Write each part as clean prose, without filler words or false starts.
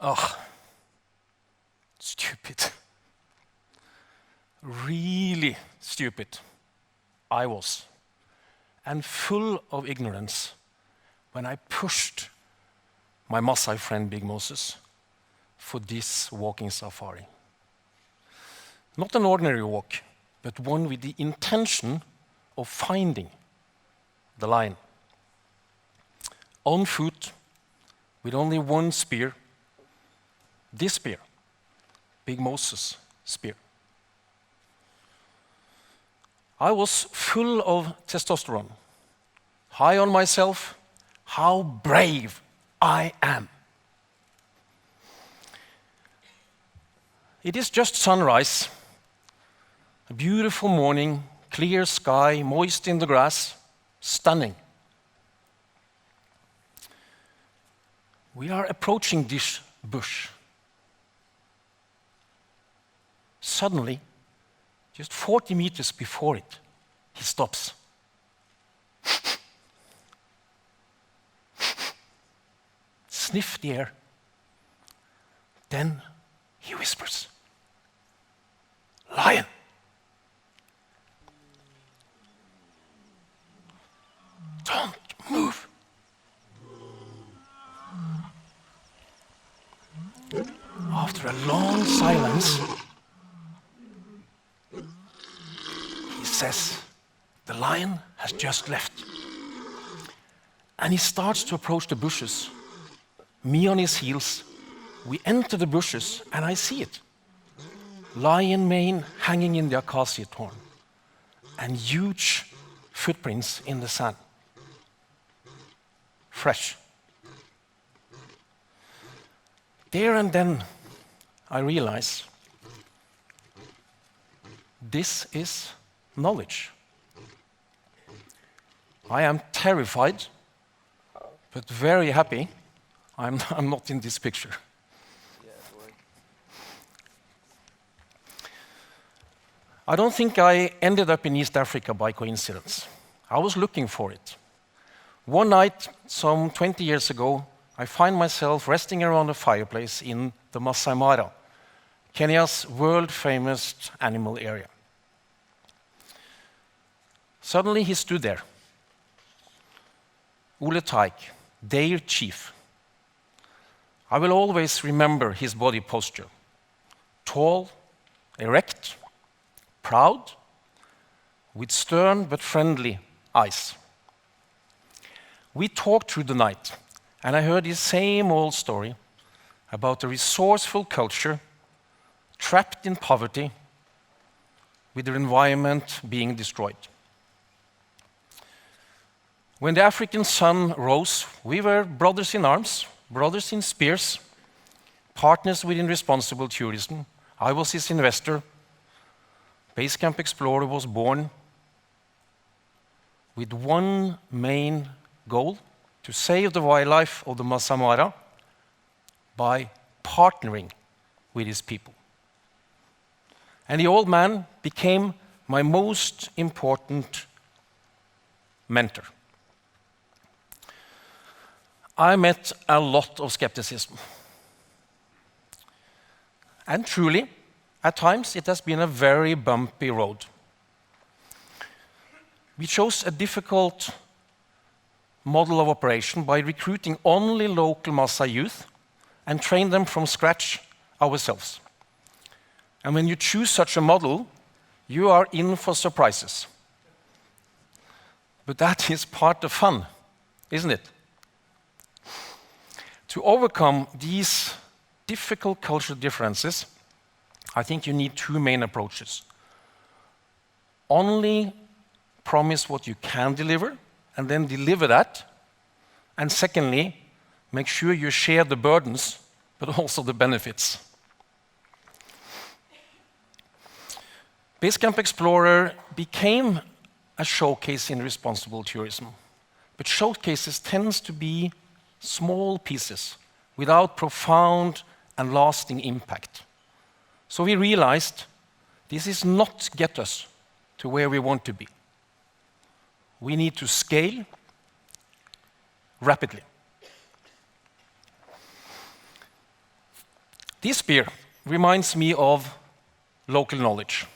Ugh. Stupid. Really stupid I was, and full of ignorance when I pushed my Maasai friend Big Moses for this walking safari. Not an ordinary walk, but one with the intention of finding the lion. On foot, with only one spear, this spear, Big Moses' spear. I was full of testosterone, high on myself, how brave I am. It is just sunrise, a beautiful morning, clear sky, moist in the grass, stunning. We are approaching this bush. Suddenly, just 40 meters before it, he stops. Sniff the air. Then he whispers, "Lion." Don't move. After a long silence, he says, "The lion has just left." And he starts to approach the bushes. Me on his heels. We enter the bushes, and I see it. Lion mane hanging in the acacia thorn, and huge footprints in the sand. Fresh. There and then, I realize this is knowledge. I am terrified, but very happy I'm not in this picture. I don't think I ended up in East Africa by coincidence. I was looking for it. One night, some 20 years ago, I find myself resting around a fireplace in the Masai Mara, Kenya's world-famous animal area. Suddenly he stood there. Ole Taik, their chief. I will always remember his body posture. Tall, erect, proud, with stern but friendly eyes. We talked through the night, and I heard his same old story about a resourceful culture trapped in poverty with their environment being destroyed. When the African sun rose, we were brothers in arms, brothers in spears, partners within responsible tourism. I was his investor. Basecamp Explorer was born with one main goal: to save the wildlife of the Masai Mara by partnering with his people. And the old man became my most important mentor. I met a lot of skepticism. And truly, at times, it has been a very bumpy road. We chose a difficult model of operation by recruiting only local Maasai youth and train them from scratch ourselves. And when you choose such a model, you are in for surprises. But that is part of fun, isn't it? To overcome these difficult cultural differences, I think you need two main approaches. Only promise what you can deliver, and then deliver that. And secondly, make sure you share the burdens, but also the benefits. Basecamp Explorer became a showcase in responsible tourism. But showcases tends to be small pieces without profound and lasting impact. So we realized this is not get us to where we want to be. We need to scale rapidly. This spear reminds me of local knowledge.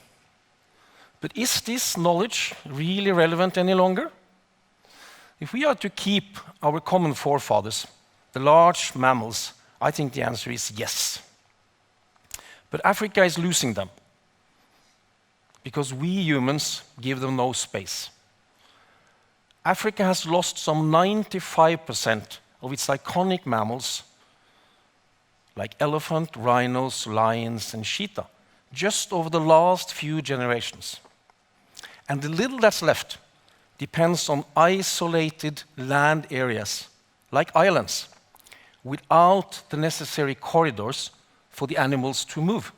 But is this knowledge really relevant any longer? If we are to keep our common forefathers, the large mammals, I think the answer is yes. But Africa is losing them because we humans give them no space. Africa has lost some 95% of its iconic mammals like elephant, rhinos, lions, and cheetah just over the last few generations. And the little that's left depends on isolated land areas, like islands, without the necessary corridors for the animals to move.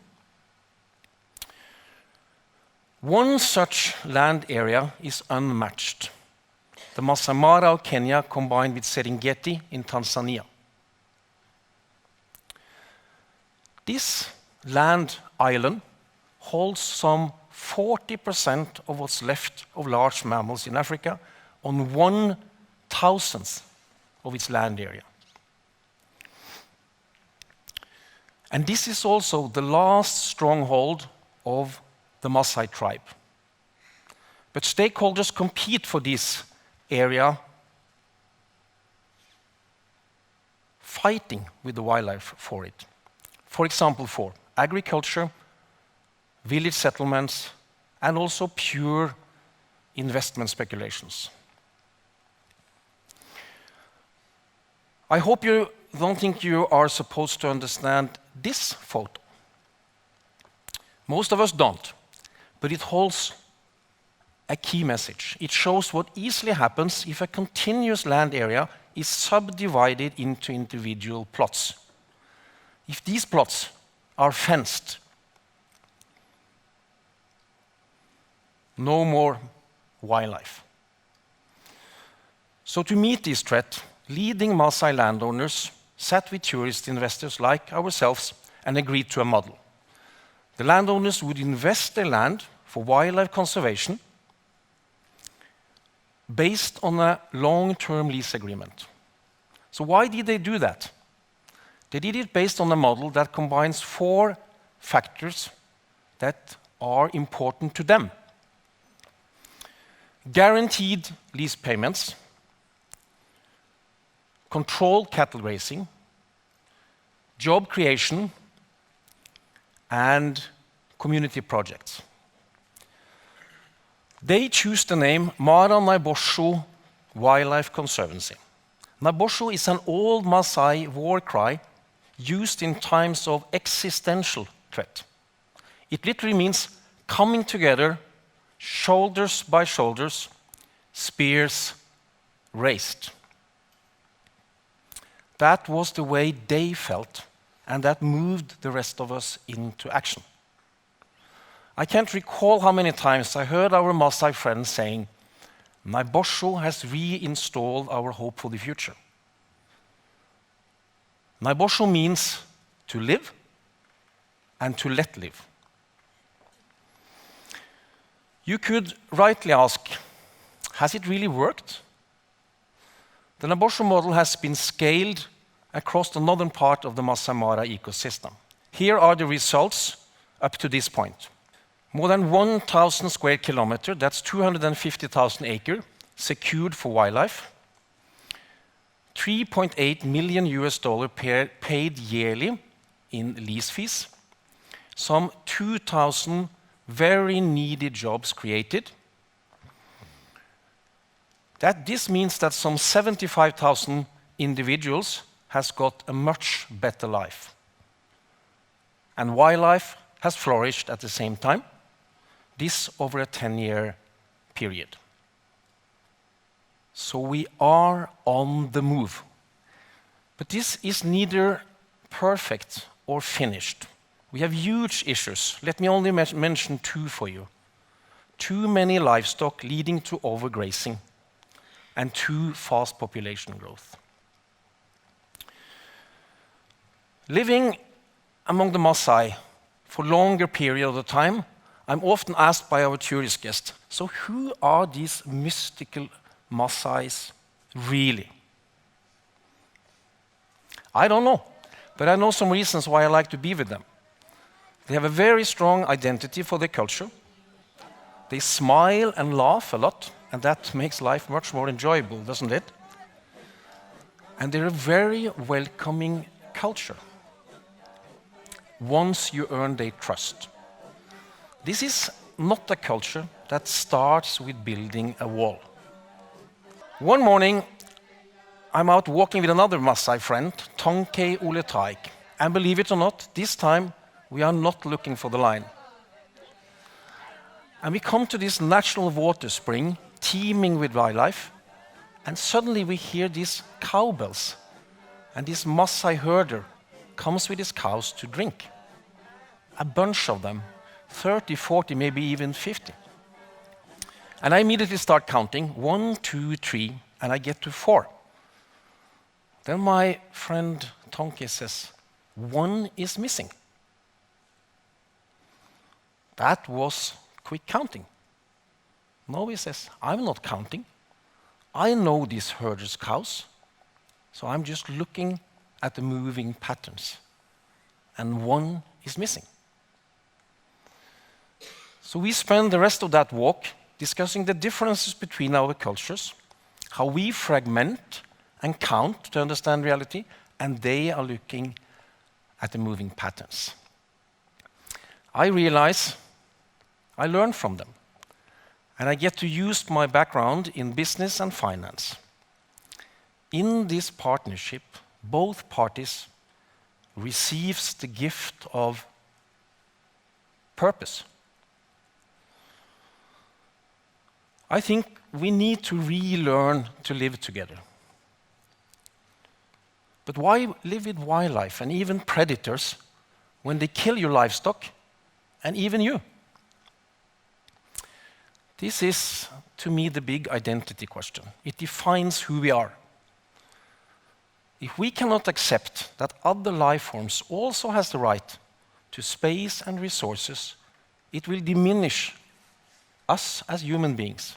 One such land area is unmatched. The Masai Mara of Kenya combined with Serengeti in Tanzania. This land island holds some 40% of what's left of large mammals in Africa on 1/1000th of its land area. And this is also the last stronghold of the Maasai tribe. But stakeholders compete for this area, fighting with the wildlife for it. For example, for agriculture, village settlements, and also pure investment speculations. I hope you don't think you are supposed to understand this photo. Most of us don't, but it holds a key message. It shows what easily happens if a continuous land area is subdivided into individual plots. If these plots are fenced, no more wildlife. So to meet this threat, leading Maasai landowners sat with tourist investors like ourselves and agreed to a model. The landowners would invest their land for wildlife conservation based on a long-term lease agreement. So why did they do that? They did it based on a model that combines 4 factors that are important to them. Guaranteed lease payments, controlled cattle grazing, job creation, and community projects. They choose the name Mara Naboisho Wildlife Conservancy. Naboisho is an old Maasai war cry used in times of existential threat. It literally means coming together, shoulders by shoulders, spears raised. That was the way they felt, and that moved the rest of us into action. I can't recall how many times I heard our Maasai friends saying, Naboisho has reinstalled our hope for the future. Naboisho means to live and to let live. You could rightly ask, has it really worked? The Naboisho model has been scaled across the northern part of the Masai Mara ecosystem. Here are the results up to this point. More than 1,000 square kilometers, that's 250,000 acres, secured for wildlife. $3.8 million paid yearly in lease fees. Some 2,000 very needed jobs created. This means that some 75,000 individuals has got a much better life. And wildlife has flourished at the same time, this over a 10-year period. So we are on the move. But this is neither perfect or finished. We have huge issues. Let me only mention 2 for you. Too many livestock leading to overgrazing and too fast population growth. Living among the Maasai for longer periods of time, I'm often asked by our tourist guests, so who are these mystical Maasais really? I don't know, but I know some reasons why I like to be with them. They have a very strong identity for their culture. They smile and laugh a lot, and that makes life much more enjoyable, doesn't it? And they're a very welcoming culture once you earn their trust. This is not a culture that starts with building a wall. One morning, I'm out walking with another Maasai friend, Tonkei Oletaik, and believe it or not, this time we are not looking for the lion. And we come to this natural water spring, teeming with wildlife, and suddenly we hear these cowbells, and this Maasai herder comes with his cows to drink. A bunch of them, 30, 40, maybe even 50. And I immediately start counting, 1, 2, 3, and I get to 4. Then my friend Tonke says, 1 is missing. That was quick counting. No, he says, I'm not counting. I know these herders' cows, so I'm just looking at the moving patterns. And 1 is missing. So we spend the rest of that walk discussing the differences between our cultures, how we fragment and count to understand reality, and they are looking at the moving patterns. I realize I learn from them, and I get to use my background in business and finance. In this partnership, both parties receives the gift of purpose. I think we need to relearn to live together. But why live with wildlife and even predators when they kill your livestock and even you? This is, to me, the big identity question. It defines who we are. If we cannot accept that other life forms also has the right to space and resources, it will diminish us as human beings.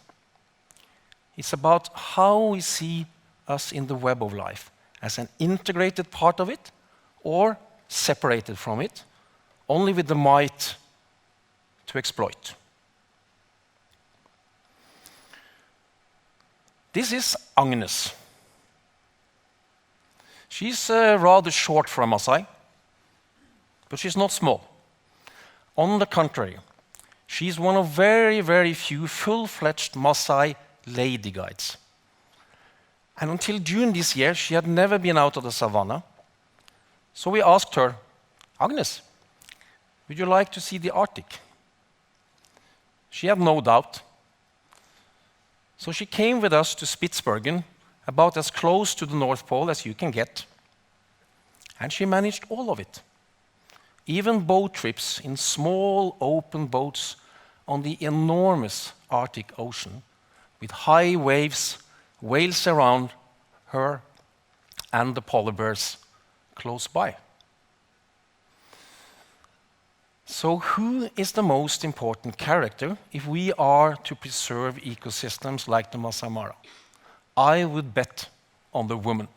It's about how we see us in the web of life, as an integrated part of it or separated from it, only with the might to exploit. This is Agnes. She's rather short for a Maasai, but she's not small. On the contrary, she's one of very, very few full-fledged Maasai lady guides. And until June this year, she had never been out of the savannah. So we asked her, Agnes, would you like to see the Arctic? She had no doubt. So she came with us to Spitsbergen, about as close to the North Pole as you can get. And she managed all of it. Even boat trips in small open boats on the enormous Arctic Ocean, with high waves, whales around her, and the polar bears close by. So who is the most important character if we are to preserve ecosystems like the Masai Mara? I would bet on the woman.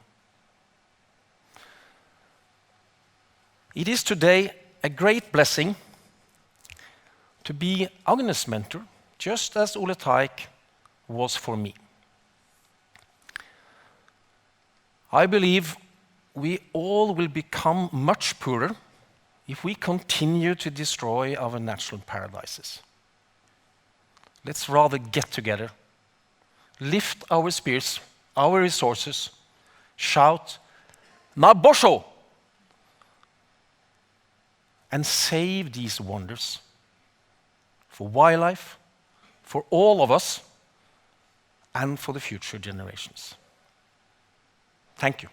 It is today a great blessing to be Agnes' mentor, just as Ole Teik was for me. I believe we all will become much poorer if we continue to destroy our natural paradises. Let's rather get together, lift our spears, our resources, shout, Naboisho! And save these wonders for wildlife, for all of us, and for the future generations. Thank you.